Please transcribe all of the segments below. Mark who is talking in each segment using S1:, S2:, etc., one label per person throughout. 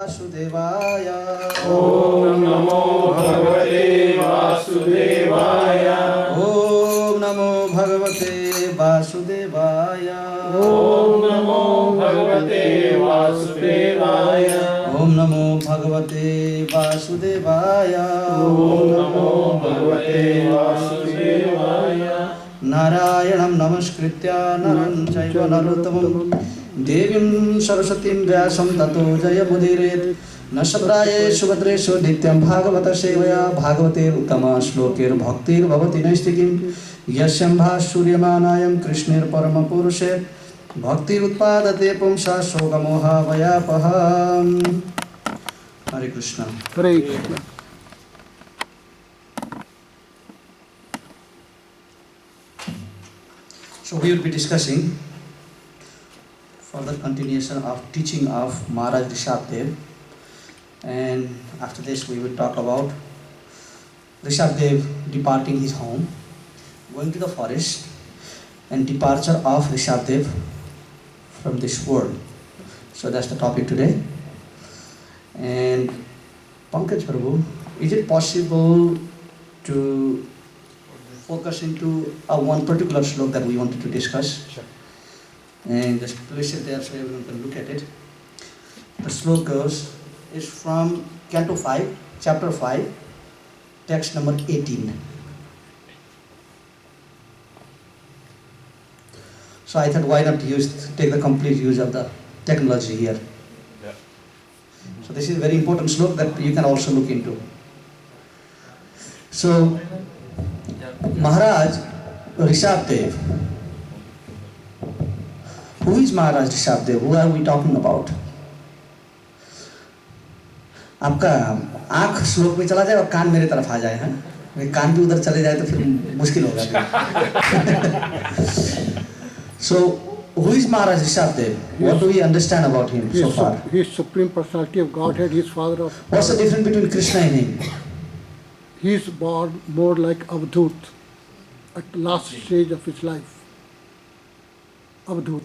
S1: वासुदेवाय
S2: ओम नमो भगवते वासुदेवाय।
S1: ओम नमो भगवते वासुदेवाय
S2: ओम नमो भगवते वासुदेवाय।
S1: ओम नमो भगवते वासुदेवाय
S2: ओम नमो भगवते वासुदेवाय।
S1: नारायणं नमस्कृत्य नरं चैव नरोत्तमं देवीं सरस्वतीं व्यासं ततो जयमुदीरयेत् नशप्राये सुभद्रेषु नित्यं भागवत सेवया भागवते उत्तमश्लोकैर्भक्तिर्भवति नैष्टिकीं यस्यं भासूर्यमानायं कृष्णेर्परमपुरुषे भक्तिरुत्पादते पुंसा शोकमोहावयापहम्। हरे कृष्ण।
S3: हरे Krishna.
S1: So we will be discussing further continuation of teaching of Maharaj Rishabdev, and after this we will talk about Rishabdev departing his home, going to the forest, and departure of Rishabdev from this world. So that's the topic today. And Pankaj Prabhu, is it possible to focus into one particular slok that we wanted to discuss?
S2: Sure.
S1: And just place it there so everyone can look at it. The slok goes, is from Canto 5, Chapter 5, text number 18. So I thought why not take the complete use of the technology here.
S2: Yeah.
S1: So this is a very important slok that you can also look into. So Maharaj Rishabdev. Who is Maharaj Rishabdev? Who are we talking about? आपका आंख श्लोक में चला जाए और कान मेरे तरफ आ जाए, हैं? कान भी उधर चले जाए तो फिर मुश्किल होगा। So, who is Maharaj Rishabdev? What do we understand about him so far?
S3: He is Supreme Personality of Godhead. He is Father of.
S1: What's the difference between Krishna and him?
S3: He is born more like Avadhut at the last stage of his life. Avadhut.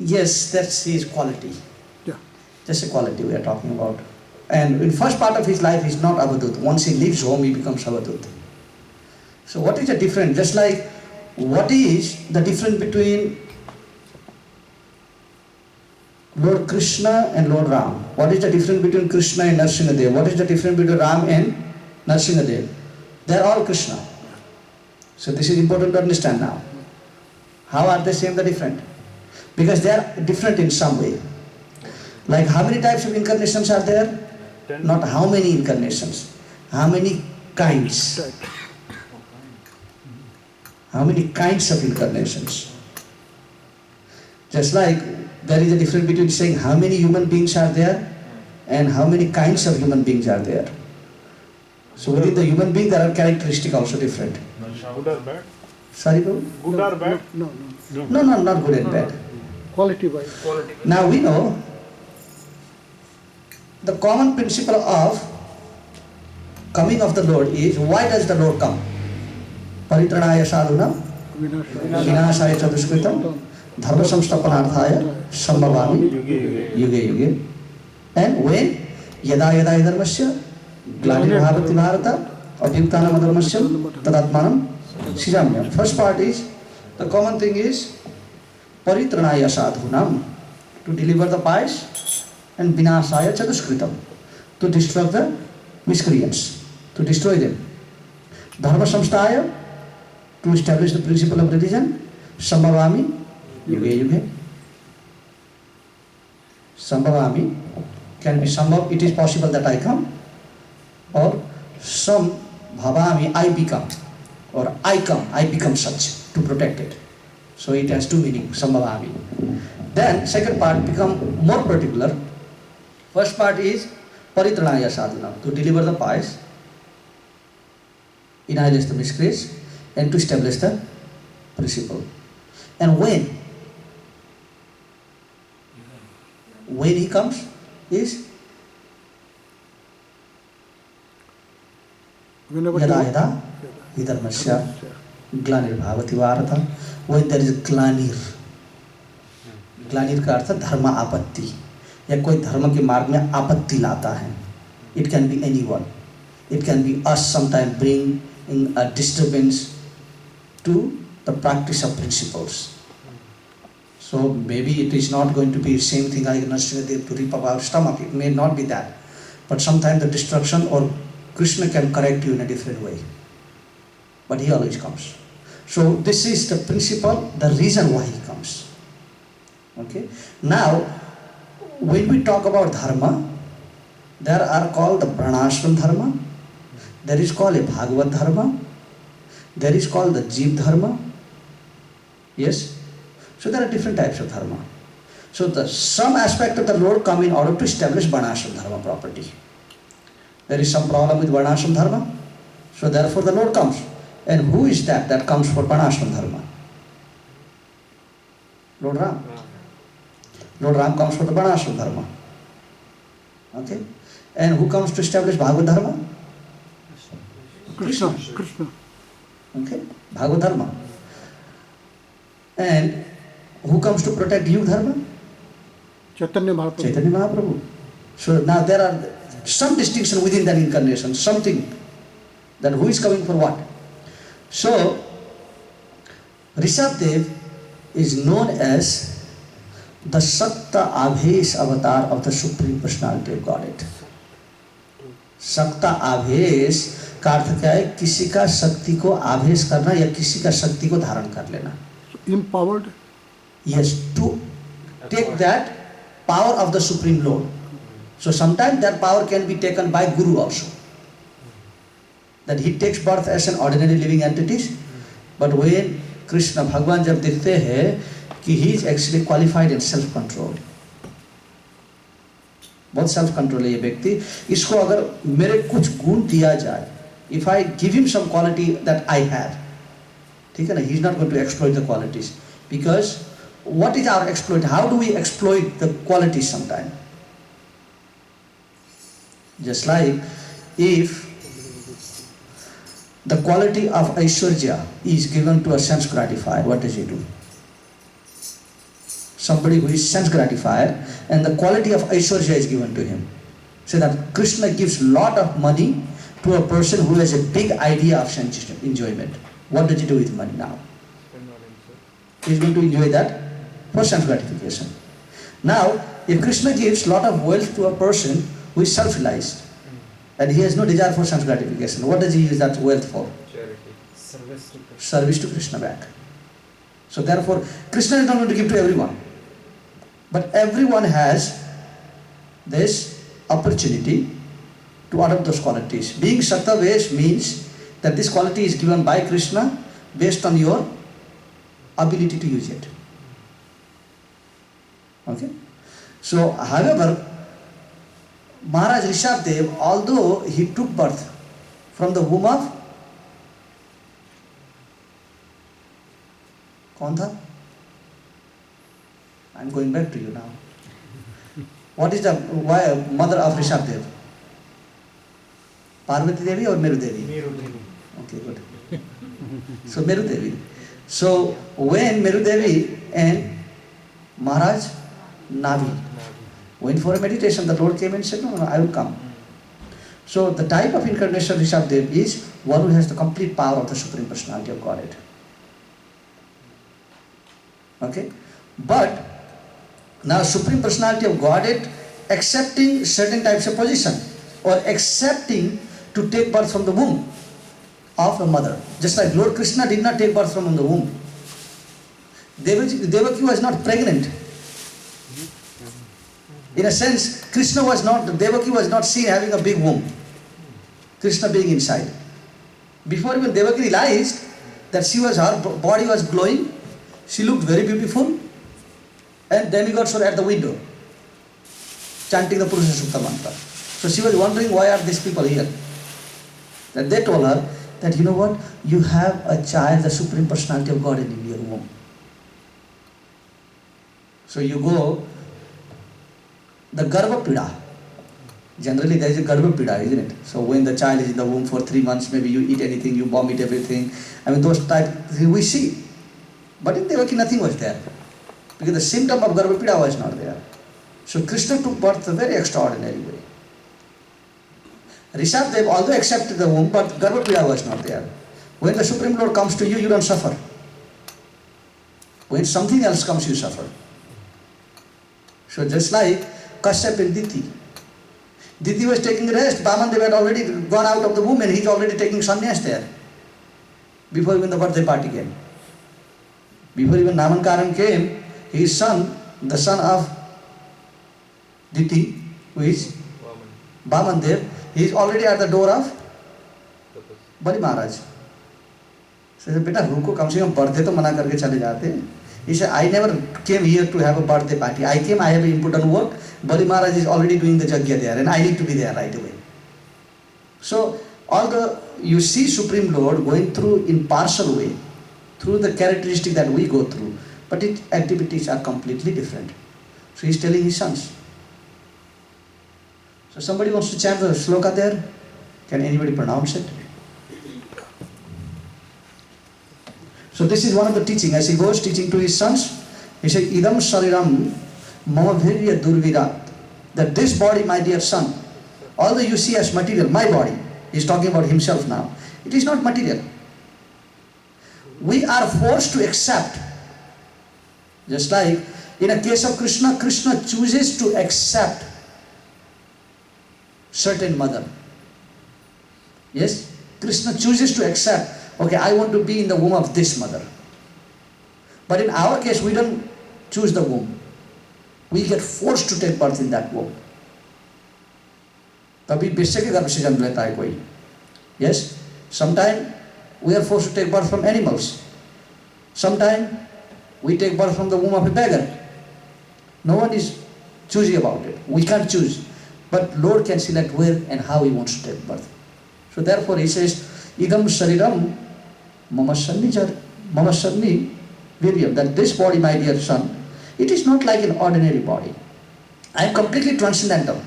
S1: Yes, that's his quality.
S3: Yeah.
S1: That's the quality we are talking about. And in first part of his life, he's not Avadhut. Once he leaves home, he becomes Avadhut. So what is the difference? Just like, what is the difference between Lord Krishna and Lord Ram? What is the difference between Krishna and Nrsimhadev? What is the difference between Ram and Nrsimhadev? They are all Krishna. So this is important to understand now. How are they same or different? Because they are different in some way. Like how many types of incarnations are there?
S2: 10.
S1: Not how many incarnations. How many kinds? How many kinds of incarnations? Just like there is a difference between saying how many human beings are there and how many kinds of human beings are there. So within the human being there are characteristics also different.
S2: Good or bad?
S1: Sorry, Prabhu?
S2: Good or bad?
S3: No.
S1: No, not good and bad.
S3: Quality wise.
S1: Now we know the common principle of coming of the Lord is, why does the Lord come? Paritranaya sadhunam vinashaya chaduskritam dharma samstapanarthaya sambhavami yuge yuge. And when yada yada dharmasya glanirbhavati bharata abhyuktanam adharmasyam tadatmanam sijamyam. First part is, the common thing is Paritranaya sadhunam, to deliver the pious, and vinashaya chaduskritam, to destruct the miscreants, to destroy them. Dharma samstaya, to establish the principle of religion. Sambhavami yuge yuge. Sambhavami can be sambhav, it is possible that I come, or sambhavami, I become, or I come, I become such, to protect it. So it has two meanings, sambhavami. Then second part become more particular. First part is paritranaya sadhanam, to deliver the pious, annihilate the miscreants, and to establish the principle. And when he comes is
S3: Whenever
S1: yada yada vidharmasya glanir bhavati bharata, when there is glanir, ग्लानिर का अर्थ धर्म आपत्ति, या कोई धर्म के मार्ग में आपत्ति लाता है. It can be anyone. It can be us sometimes bringing a disturbance to the practice of principles. So maybe it is not going to be the same thing like Nrsimhadev to rip up our stomach. It may not be that. But sometimes the destruction or Krishna can correct you in a different way. But he always comes. So this is the principle, the reason why he comes. Okay. Now, when we talk about dharma, there are called the Varnashram dharma, there is called a Bhagavad dharma, there is called the Jeev dharma. Yes? So there are different types of dharma. So some aspect of the Lord come in order to establish Varnashram dharma property. There is some problem with Varnashram dharma, so therefore the Lord comes. And who is that comes for Varnashram dharma? Lord Ram. Lord Ram comes for the Varnashram dharma. Okay? And who comes to establish Bhagavad dharma?
S3: Krishna.
S1: Okay? Bhagavad dharma. And who comes to protect Yuga dharma?
S3: Chaitanya Mahaprabhu.
S1: Chaitanya Mahaprabhu. So now there are some distinction within that incarnation, something that who is coming for what. So Rishabdev is known as the Sakta Abhesh avatar of the Supreme Personality of Godhead. Sakta Abhesh का अर्थ क्या है? किसी का शक्ति को आवेश करना या किसी का शक्ति को धारण कर लेना.
S3: Empowered.
S1: Yes, to take that power of the Supreme Lord. So sometimes that power can be taken by Guru also. That he takes birth as an ordinary living entities, but when Krishna Bhagwan जब देखते हैं कि he is actually qualified in self control, बहुत self control है ये व्यक्ति, इसको अगर मेरे कुछ गुण दिया जाए, if I give him some quality that I have, ठीक है ना, he is not going to exploit the qualities, because what is our exploit? How do we exploit the qualities sometimes? Just like if the quality of Aishwarya is given to a sense gratifier, what does he do? Somebody who is sense gratifier and the quality of Aishwarya is given to him. So that Krishna gives lot of money to a person who has a big idea of sense enjoyment. What does he do with money now? He is going to enjoy that for sense gratification. Now, if Krishna gives lot of wealth to a person who is self-realized and he has no desire for sense gratification, what does he use that wealth for?
S4: Charity.
S1: Service to Krishna back. So therefore, Krishna is not going to give to everyone. But everyone has this opportunity to adopt those qualities. Being Sakta-Vesh means that this quality is given by Krishna based on your ability to use it. Okay? So, however, Maharaj Rishabdev, although he took birth from the womb of कौन था? I am going back to you now. What is the mother of Rishabdev? Parvati Devi or Meru Devi?
S4: Meru Devi.
S1: Okay, good. So Meru Devi. So when Meru Devi and Maharaj Navi went for a meditation, the Lord came and said, no, I will come. So the type of incarnation of Rishabdev is one who has the complete power of the Supreme Personality of Godhead. Okay? But now Supreme Personality of Godhead accepting certain types of position or accepting to take birth from the womb of a mother. Just like Lord Krishna did not take birth from the womb. Devaki was not pregnant. In a sense, Devaki was not seen having a big womb. Krishna being inside. Before even Devaki realized that her body was glowing, she looked very beautiful, and demigods were at the window, chanting the Purusha Sukta mantra. So she was wondering, why are these people here? And they told her that, you know what, you have a child, the Supreme Personality of God in your womb. So you go, the Garbha Pida. Generally there is a Garbha Pida, isn't it? So when the child is in the womb for 3 months, maybe you eat anything, you vomit everything. I mean, those type we see. But in Devaki nothing was there. because the symptom of Garbhapida was not there. So Krishna took birth a very extraordinary way. Rishabdev although accepted the womb, but Garbhapida was not there. When the Supreme Lord comes to you, you don't suffer. When something else comes, you suffer. So just like Kashyap and Diti. Diti was taking rest, Vamandev had already gone out of the womb and he's already taking sannyas there. Before even the birthday party came. Before even Namankaran came, his son, the son of Diti, who is Vamandev, he is already at the door of Bali Maharaj. So he said, beta, रुको कम से कम birthday तो मना करके चले जाते. He said, I never came here to have a birthday party. I have an important work. Bali Maharaj is already doing the yajna there and I need to be there right away. So, you see Supreme Lord going through in partial way, through the characteristic that we go through, but its activities are completely different. So he is telling his sons. So somebody wants to chant the sloka there? Can anybody pronounce it? So this is one of the teaching. As he goes teaching to his sons, he says, Idam Shariram Mama Virya Durvirat. That this body, my dear son, although you see as material, my body, he is talking about himself now, it is not material. We are forced to accept. Just like in a case of Krishna, Krishna chooses to accept certain mother. Yes? Krishna chooses to accept, okay, I want to be in the womb of this mother. But in our case, we don't choose the womb. We get forced to take birth in that womb. तभी बेशक के गर्भ से जन्म लेता है कोई. Yes? Sometimes we are forced to take birth from animals. Sometimes we take birth from the womb of a beggar. No one is choosy about it. We can't choose. But Lord can select where and how He wants to take birth. So therefore He says, Idam Shariram Mama Sanni Viryam. That this body, my dear son, it is not like an ordinary body. I am completely transcendental.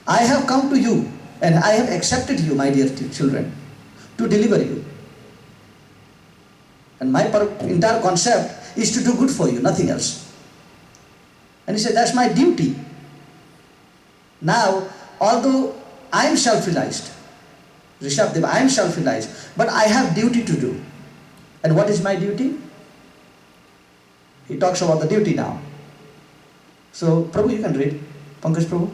S1: I have come to you and I have accepted you, my dear children, to deliver you. And my entire concept is to do good for you, nothing else. And he said, that's my duty. Now, although I am self-realized, Rishabdev, I am self-realized, but I have duty to do. And what is my duty? He talks about the duty now. So, Prabhu, you can read. Pankaj Prabhu.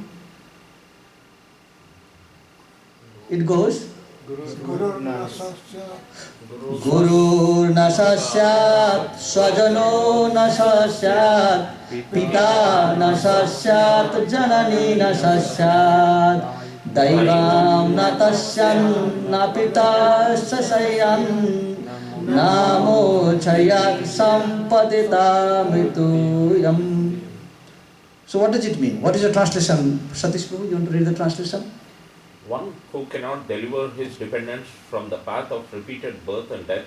S1: It goes, Guru nasasyat, swajano nasasyat, pita nasasyat, janani nasasyat, daivam natasyan, napita sasayan, namo chayat sampadita mituyam. So what does it mean? What is the translation? Satish Prabhu, you want to read the translation?
S4: One who cannot deliver his dependents from the path of repeated birth and death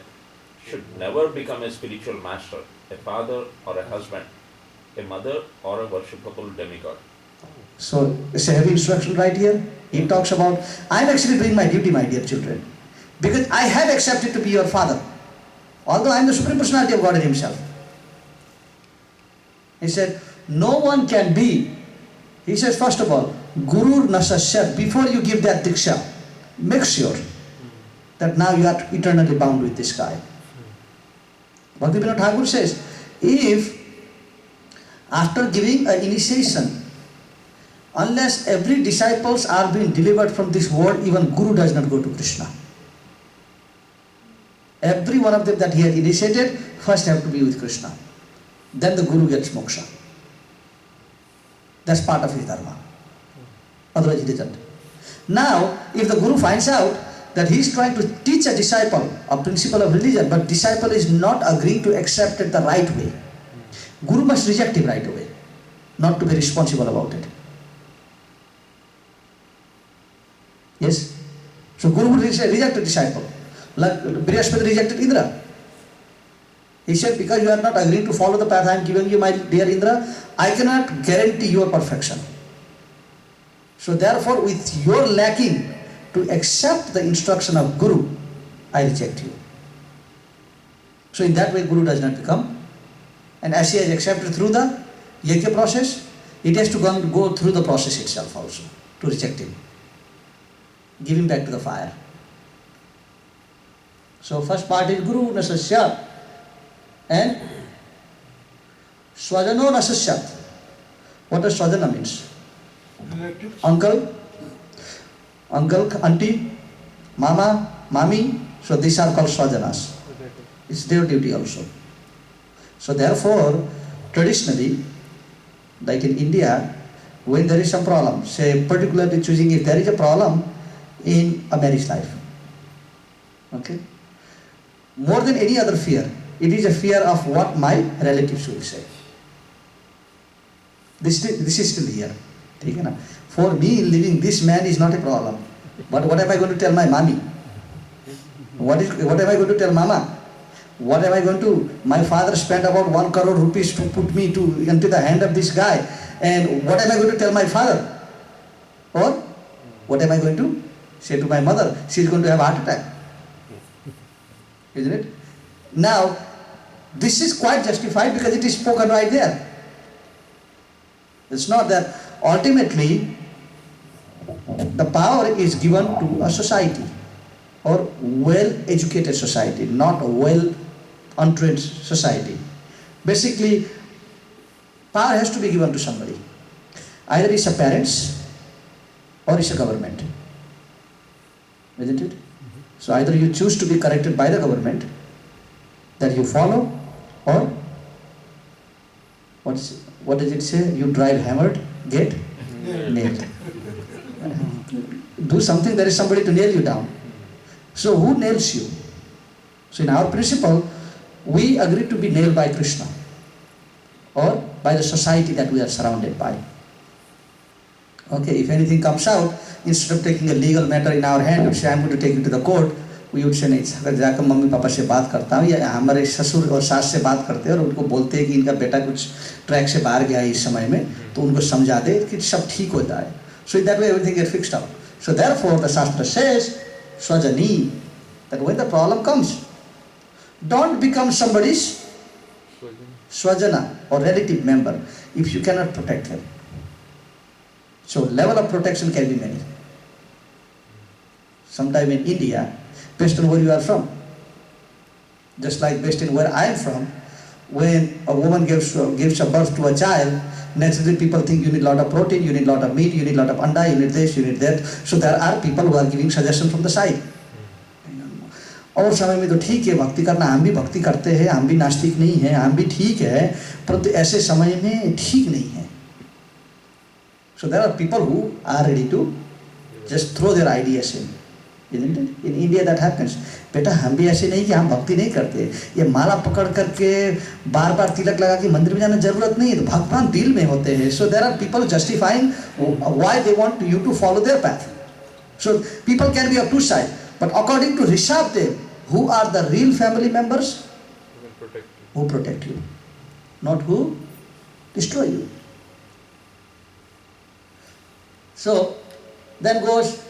S4: should never become a spiritual master, a father or a husband, a mother or a worshipable demigod.
S1: So, it's a heavy instruction right here. He talks about, I am actually doing my duty, my dear children, because I have accepted to be your father, although I am the Supreme Personality of God in Himself. He said, no one can be. He says, first of all, Guru Nasasyat, before you give that Diksha, make sure that now you are eternally bound with this guy. Bhaktivinoda Thakur says, if after giving an initiation, unless every disciples are being delivered from this world, even Guru does not go to Krishna. Every one of them that he has initiated first have to be with Krishna. Then the Guru gets moksha. That's part of his dharma. Otherwise he doesn't. Now, if the Guru finds out that he is trying to teach a disciple a principle of religion, but disciple is not agreeing to accept it the right way, Guru must reject him right away, not to be responsible about it. Yes? So Guru would reject a disciple. Like Brihaspati rejected Indra. He said, because you are not agreeing to follow the path I am giving you, my dear Indra, I cannot guarantee your perfection. So therefore, with your lacking to accept the instruction of Guru, I reject you. So in that way, Guru does not become And as he has accepted through the yajna process, it has to go through the process itself also to reject him. Give him back to the fire. So first part is Guru Nasasyat and Swajano Nasasyat. What does Swajana means? Uncle, auntie, mama, mommy. So these are called Swajanas. It's their duty also. So therefore, traditionally, like in India, when there is some problem, say particularly choosing if there is a problem in a marriage life, okay, more than any other fear, it is a fear of what my relatives will say. This is still here. For me, living this man is not a problem. But what am I going to tell my mommy? What am I going to tell mama? What am I going to? My father spent about 1 crore rupees to put me into the hand of this guy. And what am I going to tell my father? Or what am I going to say to my mother? She is going to have a heart attack. Isn't it? Now, this is quite justified because it is spoken right there. It's not that ultimately the power is given to a society or well-educated society, not a well-untrained society. Basically, power has to be given to somebody. Either it's a parents or it's a government. Isn't it? So either you choose to be corrected by the government that you follow, or what does it say? You drive hammered, get nailed. Do something, there is somebody to nail you down. So who nails you? So in our principle, we agree to be nailed by Krishna or by the society that we are surrounded by. Okay, if anything comes out, instead of taking a legal matter in our hand, we say, I'm going to take you to the court, we would say, नहीं, अगर जाकर mummy papa से बात करता हूँ या हमारे ससुर और सास से बात करते हैं और उनको बोलते हैं कि इनका बेटा कुछ ट्रैक से बाहर गया है इस समय में, तो उनको समझा दे कि सब ठीक होता है. So in that way everything gets fixed out. So therefore the Shastra says, Swajani, that when the problem comes, don't become somebody's Swajana or relative member if you cannot protect them. So level of protection can be many. Sometime in India, based on where you are from, just like based on where I am from, when a woman gives a birth to a child, naturally people think you need a lot of protein, you need a lot of meat, you need a lot of anda, you need this, you need that. So there are people who are giving suggestions from the side. और समय में तो ठीक है भक्ति करना, हम भी भक्ति करते हैं, हम भी नास्तिक नहीं हैं, हम भी ठीक है, परंतु ऐसे समय में ठीक नहीं है. So there are people who are ready to just throw their ideas in. Isn't it? In India that happens. बेटा हम भी ऐसे नहीं कि हम भक्ति नहीं करते, ये माला पकड़ करके बार बार तिलक लगा के मंदिर में जाने जरूरत नहीं है, तो भगवान दिल में होते हैं. So there are people justifying why they want you to follow their path. So people can be of two sides, but according to Rishabdev, who are the real family members? Who protect you, not who destroy you. So then goes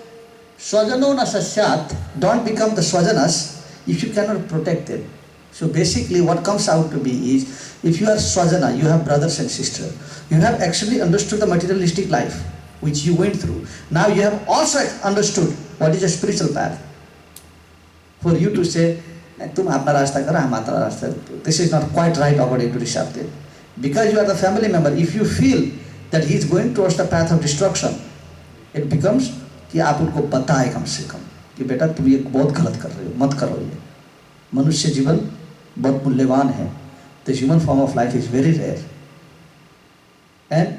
S1: Swajano Nasasyat, don't become the Swajanas if you cannot protect them. So basically what comes out to be is, if you are Swajana, you have brothers and sisters, you have actually understood the materialistic life which you went through. Now you have also understood what is a spiritual path. For you to say, तुम अपना रास्ता करो, हम अपना रास्ता, this is not quite right according to Rishabdev. Because you are the family member, if you feel that he is going towards the path of destruction, it becomes कि आप उनको बताएं कम से कम कि बेटा तुम ये बहुत गलत कर रहे हो, मत करो ये. मनुष्य जीवन बहुत मूल्यवान है. The human form of life is very rare. And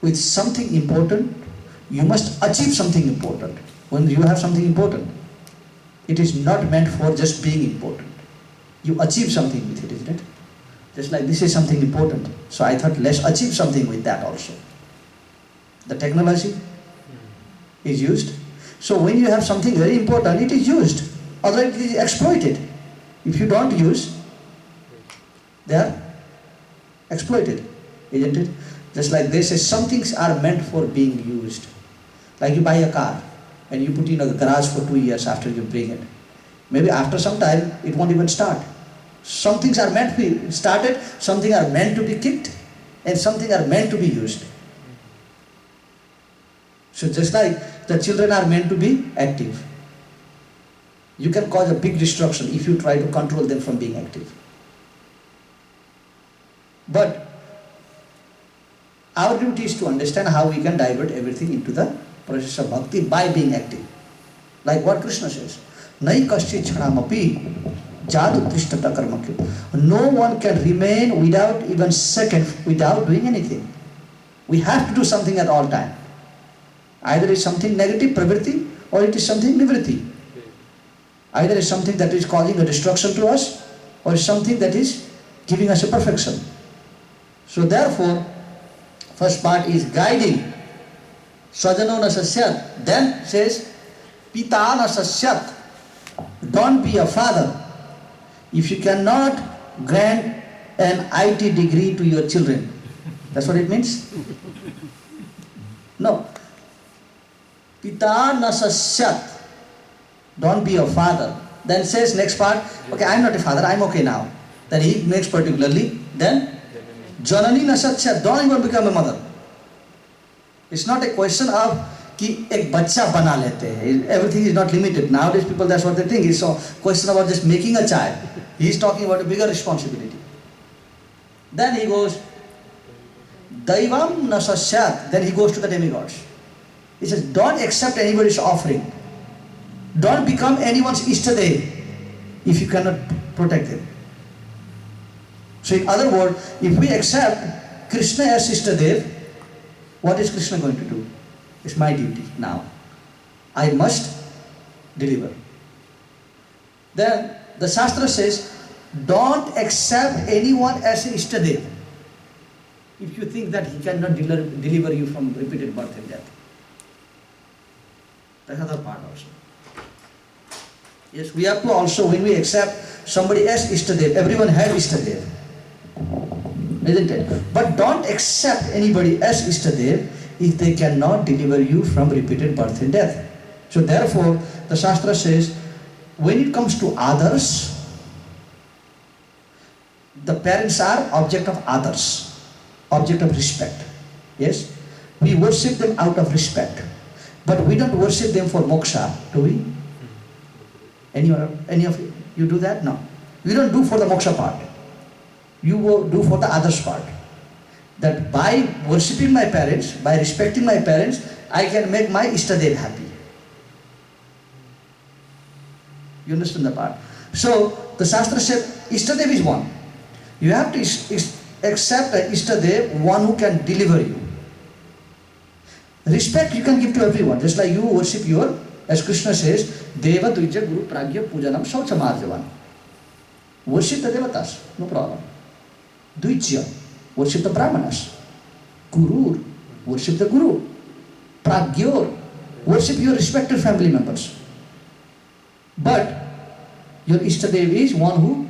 S1: with something important, you must achieve something important. When you have something important, it is not meant for just being important. You achieve something with it, isn't it? Just like this is something important. So I thought let's achieve something with that also. The technology is used. So when you have something very important, it is used. Otherwise it is exploited. If you don't use, they are exploited, isn't it? Just like they say, some things are meant for being used. Like you buy a car and you put it in a garage for 2 years after you bring it. Maybe after some time it won't even start. Some things are meant to be started, some things are meant to be kicked, and some things are meant to be used. So just like the children are meant to be active, you can cause a big destruction if you try to control them from being active. But our duty is to understand how we can divert everything into the process of bhakti by being active. Like what Krishna says, Nai kaschi chhanamapi jadu tishtata karmakyo. No one can remain without even second without doing anything. We have to do something at all time. Either it's something negative, pravritti, or it is something nivritti. Either it's something that is causing a destruction to us, or it's something that is giving us a perfection. So therefore, first part is guiding. Swajano na sasyat. Then says, Pita na sasyat. Don't be a father if you cannot grant an IT degree to your children. That's what it means? No. Pita na sasyat. Don't be a father. Then says next part, okay, I'm not a father, I'm okay now. Then he makes particularly, then Janani na sasyat. Don't even become a mother. It's not a question of कि एक बच्चा बना लेते हैं. Everything is not limited. Nowadays people, that's what they think. It's a question about just making a child. He's talking about a bigger responsibility. Then he goes, Daivam na sasyat. Then he goes to the demigods. He says, don't accept anybody's offering. Don't become anyone's ishtadev if you cannot protect them. So in other words, if we accept Krishna as ishtadev, what is Krishna going to do? It's my duty now. I must deliver. Then the Shastra says, don't accept anyone as ishtadev if you think that he cannot deliver you from repeated birth and death. That's another part also. Yes, we have to also, when we accept somebody as ishtadev, everyone has ishtadev, isn't it? But don't accept anybody as ishtadev if they cannot deliver you from repeated birth and death. So therefore, the Shastra says, when it comes to others, the parents are object of others, object of respect. Yes? We worship them out of respect. But we don't worship them for moksha, do we? Any of you do that? No. We don't do for the moksha part. You do for the others part. That by worshipping my parents, by respecting my parents, I can make my ishtadev happy. You understand the part? So, the Shastra said, ishtadev is one. You have to accept an ishtadev, one who can deliver you. Respect you can give to everyone, just like you worship your, as Krishna says, Deva Dvija Guru Pragya Pujanam Shaucha Marjavan. Worship the Devatas, no problem. Dvija, worship the Brahmanas. Guru, worship the Guru. Pragyor, worship your respected family members. But your Ishtadev is one who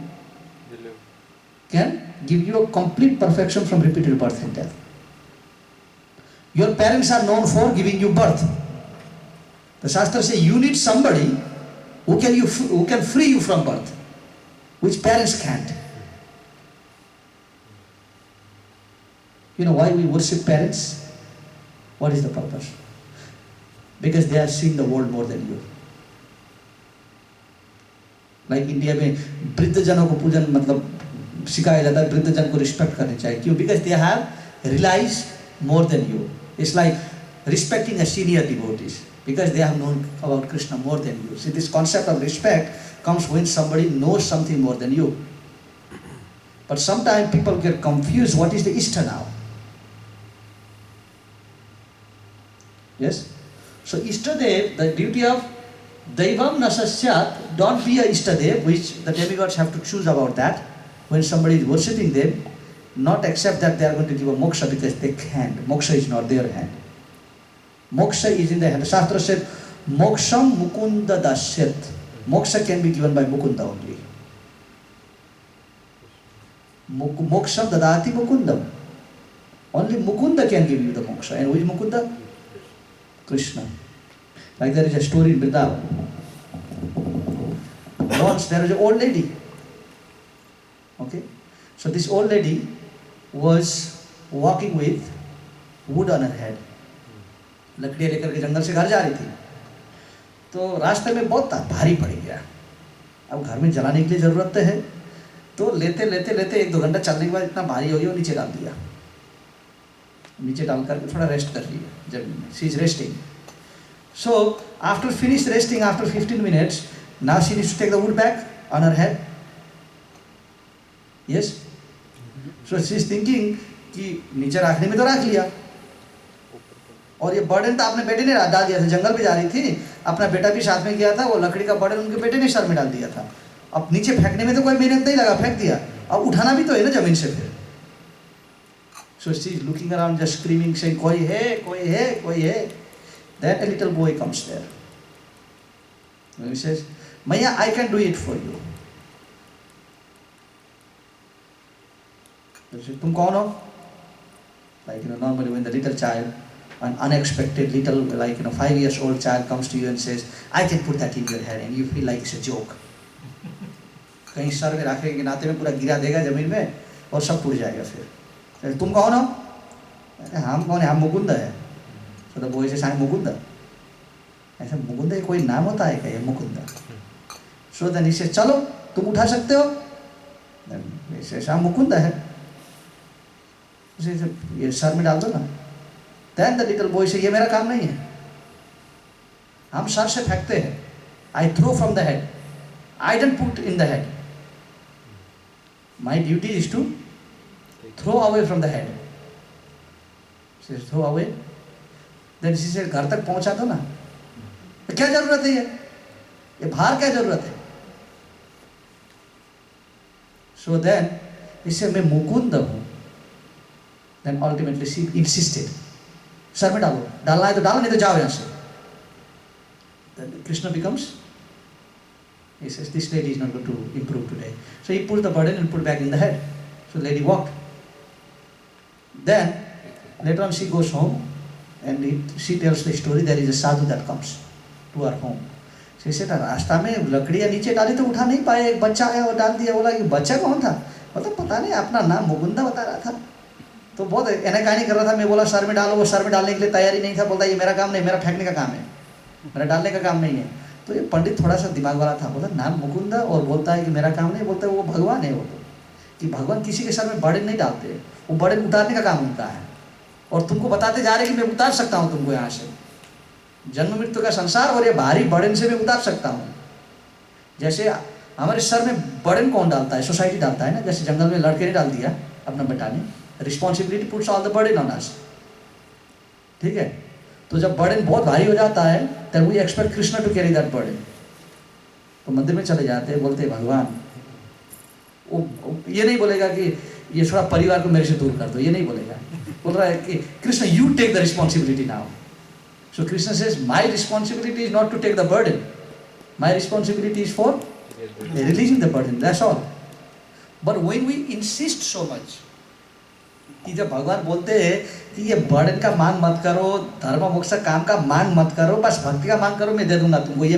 S1: can give you a complete perfection from repeated birth and death. Your parents are known for giving you birth. The Shastra says you need somebody who can free you from birth, which parents can't. You know why we worship parents? What is the purpose? Because they have seen the world more than you. Like India में वृद्ध जनों को पूजन मतलब सिखाया जाता है, वृद्ध जन को रिस्पेक्ट करनी चाहिए. क्यों? Because they have realized more than you. It's like respecting a senior devotees because they have known about Krishna more than you. See, this concept of respect comes when somebody knows something more than you. But sometimes people get confused. What is the Ishta now? Yes? So Ishtadev, the duty of Daivam Nasasyat, don't be a Ishtadev, which the demigods have to choose about that. When somebody is worshipping them, not accept that they are going to give a moksha because they can't. Moksha is not their hand. Moksha is in the hand. The Shastra said, Moksham Mukunda Dasyat. Moksha can be given by Mukunda only. Moksham Dadati Mukundam. Only Mukunda can give you the moksha. And who is Mukunda? Krishna. Like there is a story in Vrindavan. Once there was an old lady. Okay, so this old lady was walking with wood on her head. लकड़ियाँ लेकर के जंगल से घर जा रही थी, तो रास्ते में बहुत भारी पड़ गया। अब घर में जलाने के लिए ज़रूरत है, तो लेते लेते लेते 1-2 घंटा चलने के बाद इतना भारी हो गया, वो नीचे डाल दिया। नीचे डाल करके थोड़ा रेस्ट कर लिया जमीन में। She is resting. So after finish resting after 15 minutes, now she needs to take the wood back on her head. Yes, so she is thinking कि नीचे रखने में तो रख लिया, और ये बर्डन तो आपने बेटे ने डाल दिया था। जंगल पे जा रही थी, अपना बेटा भी साथ में गया था, वो लकड़ी का बर्डन उनके बेटे ने सर में डाल दिया था। अब नीचे फेंकने में तो कोई मेहनत नहीं लगा, फेंक दिया। अब उठाना भी तो है ना जमीन से फिर। So she is looking around, just screaming, saying, "Koi hai, koi hai, koi hai." Then a little boy comes there. And he says, "Maya, I can do it for you." So she says, "Tum kaun ho?" Like, normally when the little child, an unexpected little, 5 years old child comes to you and says, "I can put that in your head," and you feel like it's a joke. कहीं sir में रखने के नाते में पूरा गिरा देगा जमीन में और सब टूट जाएगा फिर। तुम कौन हो? हम कौन है? हम मुकुंद है। तो the boy says, "I am Mukund." ऐसा मुकुंद कोई नाम होता है क्या, ये Mukund? So then he says, "चलो तुम उठा सकते हो?" देन सेज, "हम मुकुंद है।" ये सर में डाल दो ना। देन द लिटिल बॉय से, "ये मेरा काम नहीं है, हम सर से फेंकते हैं। I throw from the head, I don't put in the head. My duty is to throw away from the head." Throw away. Then इसी से घर तक पहुंचा दो ना, तो क्या जरूरत है ये बाहर क्या जरूरत है? सो देन इससे मैं मुकुंद हूं। देन अल्टीमेटली शी इंसिस्टेड, सर में डालो, डालना है तो डालो, नहीं तो जाओ यहां से। Then Krishna becomes, he says, "This lady is not going to improve today." So he pulled the burden and put back in the head. So the lady walked. Then later on she goes home and she tells the story. There is a sadhu that comes to her home. She said, रास्ता में लकड़ियाँ नीचे डाली तो उठा नहीं पाए, एक बच्चा आया और डाल दिया। बोला कि बच्चा कौन था? मतलब पता नहीं, अपना नाम मुकुंदा बता रहा था। तो बहुत एनाकानी कर रहा था। मैं बोला सर में डालो, वो सर में डालने के लिए तैयारी नहीं था। बोलता ये मेरा काम नहीं, मेरा फेंकने का काम है, मेरा डालने का काम नहीं है। तो ये पंडित थोड़ा सा दिमाग वाला था, बोला नाम मुकुंदा और बोलता है कि मेरा काम नहीं। बोलता है वो भगवान है। वो तो कि भगवान किसी के सर में बर्डन नहीं डालते, वो बर्डन उतारने का काम उनका है। और तुमको बताते जा रहे कि मैं उतार सकता हूँ तुमको यहाँ से, जन्म मृत्यु का संसार और ये भारी बर्डन से मैं उतार सकता हूँ। जैसे हमारे सर में बर्डन कौन डालता है? सोसाइटी डालता है ना। जैसे जंगल में लड़के ने डाल दिया अपना बेटा ने, responsibility puts all the burden on us. ठीक है, तो जब बर्डन बहुत भारी हो जाता है तब we expect Krishna to carry that burden. तो मंदिर में चले जाते हैं, बोलते हैं भगवान, वो ये नहीं बोलेगा कि ये थोड़ा परिवार को मेरे से दूर कर दो, ये नहीं बोलेगा। बोल रहा है कि Krishna you take the responsibility now. So Krishna says my responsibility is not to take the burden, my responsibility is for releasing the burden, that's all. But when we insist so much, कि जब भगवान बोलते हैं कि ये बर्डन का मांग मत करो, धर्म मोक्ष काम का मांग मत करो, बस भक्ति का मांग करो, मैं दे दूंगा तुमको, ये